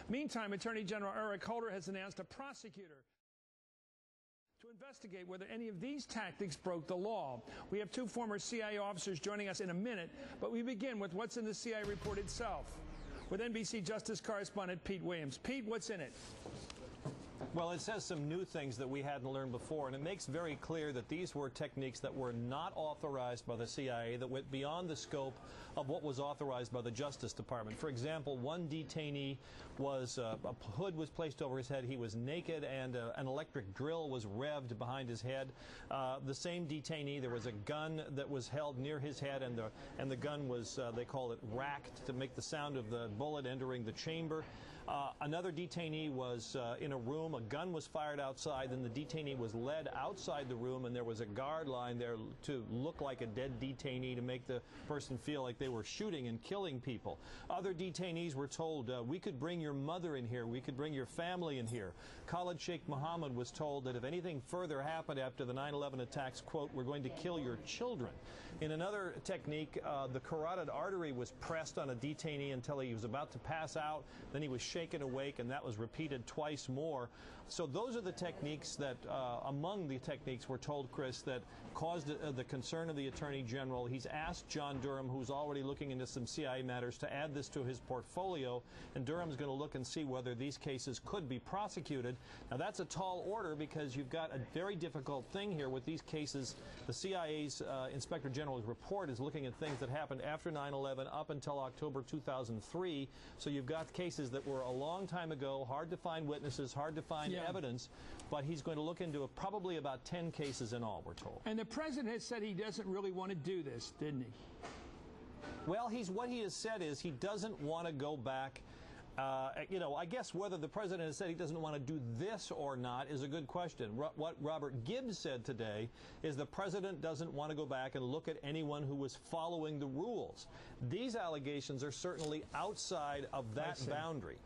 Meantime, Attorney General Eric Holder has announced a prosecutor to investigate whether any of these tactics broke the law. We have two former CIA officers joining us in a minute, but we begin with what's in the CIA report itself with NBC Justice correspondent Pete Williams. Pete, what's in it? Well, it says some new things that we hadn't learned before, and it makes very clear that these were techniques that were not authorized by the CIA, that went beyond the scope of what was authorized by the Justice Department. For example, one detainee was, a hood was placed over his head, he was naked, and an electric drill was revved behind his head. The same detainee, there was a gun that was held near his head, and the gun was, they call it racked to make the sound of the bullet entering the chamber. Another detainee was in a room. A gun was fired outside, then the detainee was led outside the room, and there was a guard line there to look like a dead detainee to make the person feel like they were shooting and killing people. Other detainees were told, we could bring your mother in here, we could bring your family in here. Khalid Sheikh Mohammed was told that if anything further happened after the 9/11 attacks, quote, we're going to kill your children. In another technique, the carotid artery was pressed on a detainee until he was about to pass out, then he was shaken awake, and that was repeated twice more. So those are the techniques that, among the techniques, we're told, Chris, that caused the concern of the Attorney General. He's asked John Durham, who's already looking into some CIA matters, to add this to his portfolio, and Durham's going to look and see whether these cases could be prosecuted. Now, that's a tall order because you've got a very difficult thing here with these cases. The CIA's Inspector General's report is looking at things that happened after 9/11 up until October 2003. So you've got cases that were a long time ago, hard to find witnesses, hard to find evidence, but he's going to look into probably about 10 cases in all, we're told. And the president has said he doesn't really want to do this, didn't he? Well, what he has said is he doesn't want to go back. You know, I guess whether the president has said he doesn't want to do this or not is a good question. What Robert Gibbs said today is the president doesn't want to go back and look at anyone who was following the rules. These allegations are certainly outside of that boundary.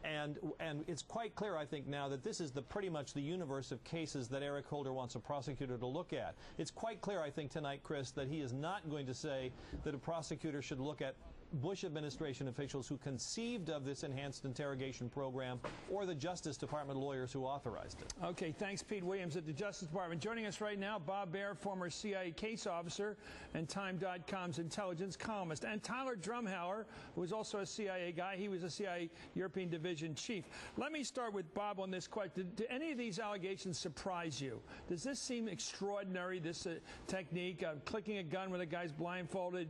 And it's quite clear, I think, now that this is pretty much the universe of cases that Eric Holder wants a prosecutor to look at. It's quite clear, I think, tonight, Chris, that he is not going to say that a prosecutor should look at Bush administration officials who conceived of this enhanced interrogation program or the Justice Department lawyers who authorized it. Okay, thanks, Pete Williams at the Justice Department. Joining us right now, Bob Baer, former CIA case officer and Time.com's intelligence columnist, and Tyler Drumhauer, who was also a CIA guy. He was a CIA European Division chief. Let me start with Bob on this question. Do any of these allegations surprise you? Does this seem extraordinary, this technique of clicking a gun when a guy's blindfolded,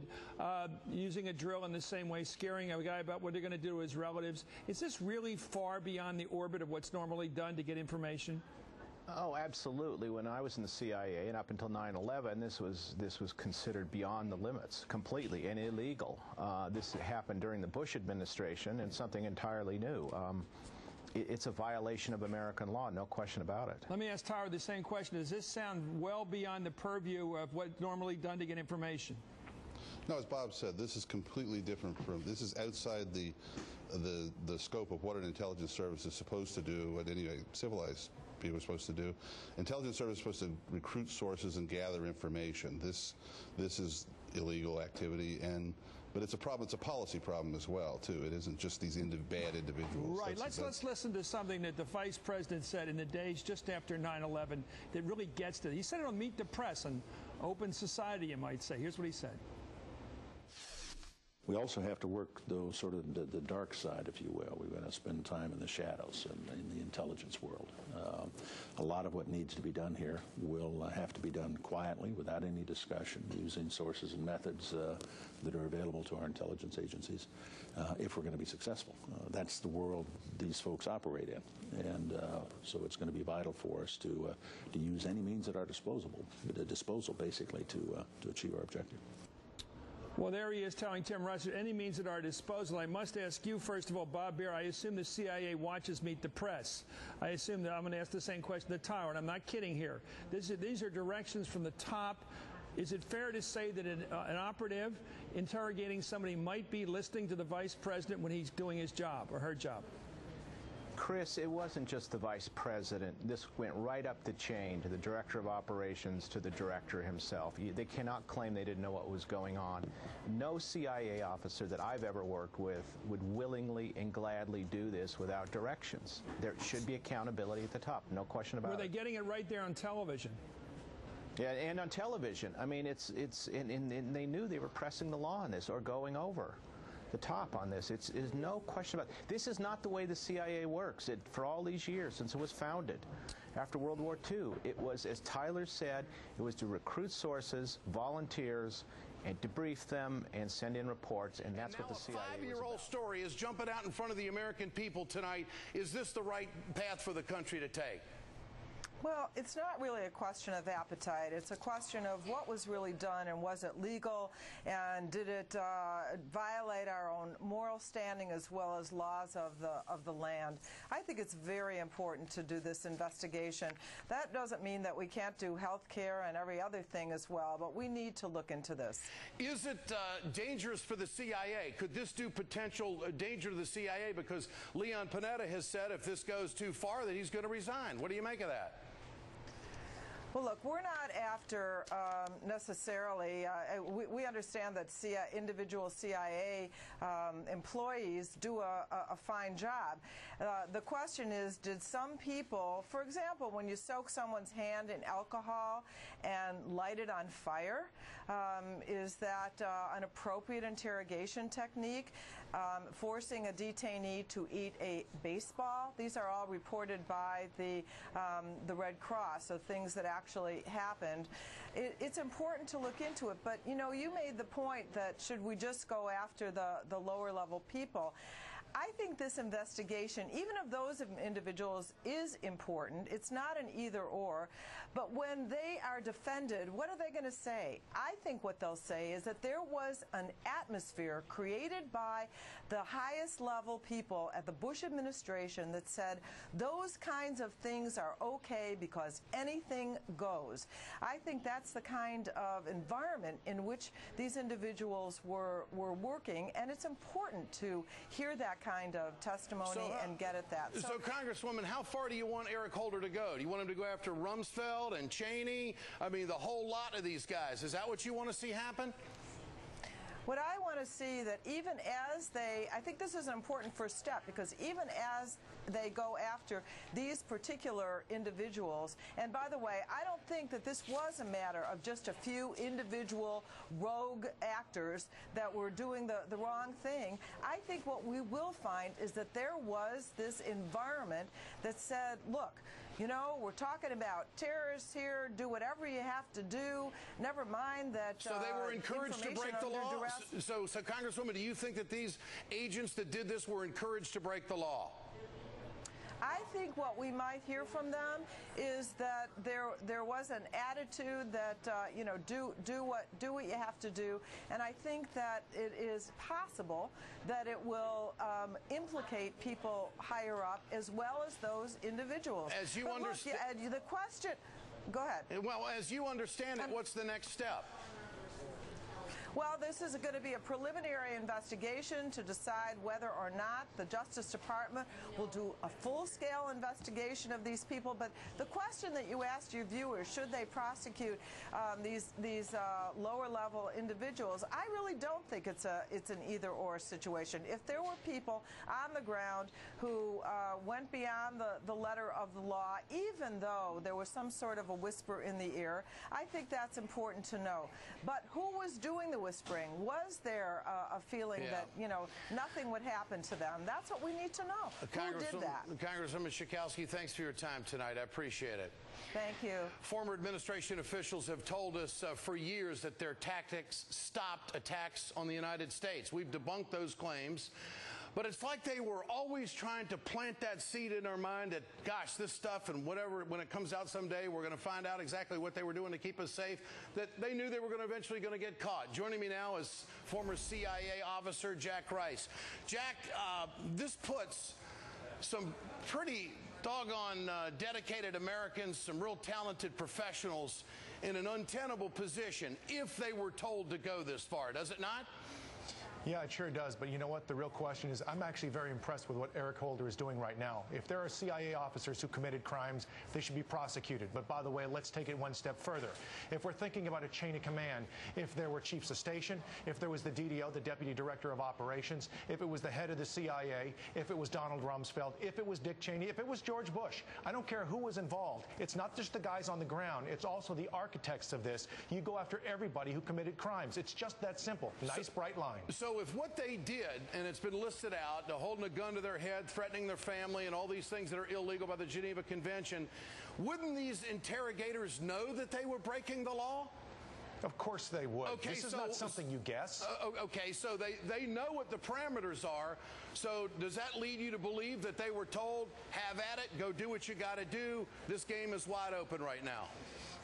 using a drill in the same way, scaring a guy about what they're going to do to his relatives? Is this really far beyond the orbit of what's normally done to get information? Oh, absolutely. When I was in the CIA and up until 9/11, this was considered beyond the limits, completely, and illegal. This happened during the Bush administration, and something entirely new. It's a violation of American law, no question about it. Let me ask Tyler the same question. Does this sound well beyond the purview of what's normally done to get information? No, as Bob said, this is completely different from, this is outside the scope of what an intelligence service is supposed to do, what any civilized people are supposed to do. Intelligence service is supposed to recruit sources and gather information. This is illegal activity, but it's a problem. It's a policy problem as well, too. It isn't just these bad individuals. Right. Let's listen to something that the Vice President said in the days just after 9/11 that really gets to it. He said it on Meet the Press, an open society, you might say. Here's what he said. We also have to work, though, sort of the dark side, if you will. We're going to spend time in the shadows in the intelligence world. A lot of what needs to be done here will have to be done quietly, without any discussion, using sources and methods that are available to our intelligence agencies if we're going to be successful. That's the world these folks operate in. And so it's going to be vital for us to use any means at our disposal, basically, to achieve our objective. Well, there he is telling Tim Russert, any means at our disposal. I must ask you, first of all, Bob Baer, I assume the CIA watches Meet the Press. I assume that I'm going to ask the same question to Tyler, and I'm not kidding here. These are directions from the top. Is it fair to say that an operative interrogating somebody might be listening to the Vice President when he's doing his job or her job? Chris, it wasn't just the vice president. This went right up the chain to the director of operations, to the director himself. They cannot claim they didn't know what was going on. No CIA officer that I've ever worked with would willingly and gladly do this without directions. There should be accountability at the top, no question about it. Were they getting it right there on television? Yeah, and on television. I mean, and they knew they were pressing the law on this or going over the top on this. There's no question about it. This is not the way the CIA works. For all these years since it was founded, after World War II, it was, as Tyler said, it was to recruit sources, volunteers, and debrief them and send in reports, and that's what the CIA was about. A 5-year-old story is jumping out in front of the American people tonight. Is this the right path for the country to take? Well, it's not really a question of appetite. It's a question of what was really done, and was it legal, and did it violate our own moral standing as well as laws of the land. I think it's very important to do this investigation. That doesn't mean that we can't do health care and every other thing as well, but we need to look into this. Is it dangerous for the CIA? Could this do potential danger to the CIA? Because Leon Panetta has said if this goes too far that he's going to resign. What do you make of that? Well, look, we're not after necessarily, we understand that individual CIA employees do a fine job. The question is, did some people, for example, when you soak someone's hand in alcohol and light it on fire, is that an appropriate interrogation technique? Forcing a detainee to eat a baseball. These are all reported by the Red Cross, so things that actually happened. It's important to look into it, but you know, you made the point that should we just go after the lower level people? I think this investigation, even of those individuals, is important. It's not an either or, but when they are defended, what are they going to say? I think what they'll say is that there was an atmosphere created by the highest level people at the Bush administration that said those kinds of things are okay because anything goes. I think that's the kind of environment in which these individuals were working, and it's important to hear that kind of testimony and get at that. So, Congresswoman, how far do you want Eric Holder to go? Do you want him to go after Rumsfeld and Cheney? I mean, the whole lot of these guys. Is that what you want to see happen? What I want to see that even as I think this is an important first step, because even as they go after these particular individuals, and by the way, I don't think that this was a matter of just a few individual rogue actors that were doing the wrong thing. I think what we will find is that there was this environment that said, look, you know, we're talking about terrorists here, do whatever you have to do, never mind that So they were encouraged to break the law? So, Congresswoman, do you think that these agents that did this were encouraged to break the law? I think what we might hear from them is that there was an attitude that you know, do what you have to do, and I think that it is possible that it will implicate people higher up as well as those individuals. As you understand, the question. Go ahead. Well, as you understand it, what's the next step? Well, this is going to be a preliminary investigation to decide whether or not the Justice Department will do a full-scale investigation of these people. But the question that you asked your viewers, should they prosecute these lower-level individuals, I really don't think it's an either-or situation. If there were people on the ground who went beyond the letter of the law, even though there was some sort of a whisper in the ear, I think that's important to know. But who was doing the whispering? Was there a feeling that, you know, nothing would happen to them? That's what we need to know. Who did that? Congresswoman Schakowsky, thanks for your time tonight. I appreciate it. Thank you. Former administration officials have told us for years that their tactics stopped attacks on the United States. We've debunked those claims. But it's like they were always trying to plant that seed in our mind that, gosh, this stuff and whatever, when it comes out someday, we're going to find out exactly what they were doing to keep us safe, that they knew they were eventually going to get caught. Joining me now is former CIA officer Jack Rice. Jack, this puts some pretty doggone dedicated Americans, some real talented professionals in an untenable position if they were told to go this far, does it not? Yeah, it sure does. But you know what? The real question is, I'm actually very impressed with what Eric Holder is doing right now. If there are CIA officers who committed crimes, they should be prosecuted. But by the way, let's take it one step further. If we're thinking about a chain of command, if there were chiefs of station, if there was the DDO, the Deputy Director of Operations, if it was the head of the CIA, if it was Donald Rumsfeld, if it was Dick Cheney, if it was George Bush, I don't care who was involved. It's not just the guys on the ground. It's also the architects of this. You go after everybody who committed crimes. It's just that simple. Nice, bright line. So if what they did, and it's been listed out, holding a gun to their head, threatening their family, and all these things that are illegal by the Geneva Convention, wouldn't these interrogators know that they were breaking the law? Of course they would. Okay, this is not something you guess. Okay, so they know what the parameters are. So does that lead you to believe that they were told, have at it, go do what you got to do? This game is wide open right now.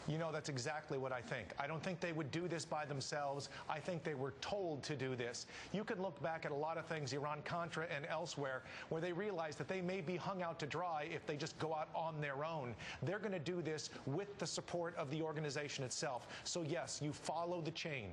You know, that's exactly what I think. I don't think they would do this by themselves. I think they were told to do this. You can look back at a lot of things, Iran-Contra and elsewhere, where they realize that they may be hung out to dry if they just go out on their own. They're going to do this with the support of the organization itself. So yes, you follow the chain.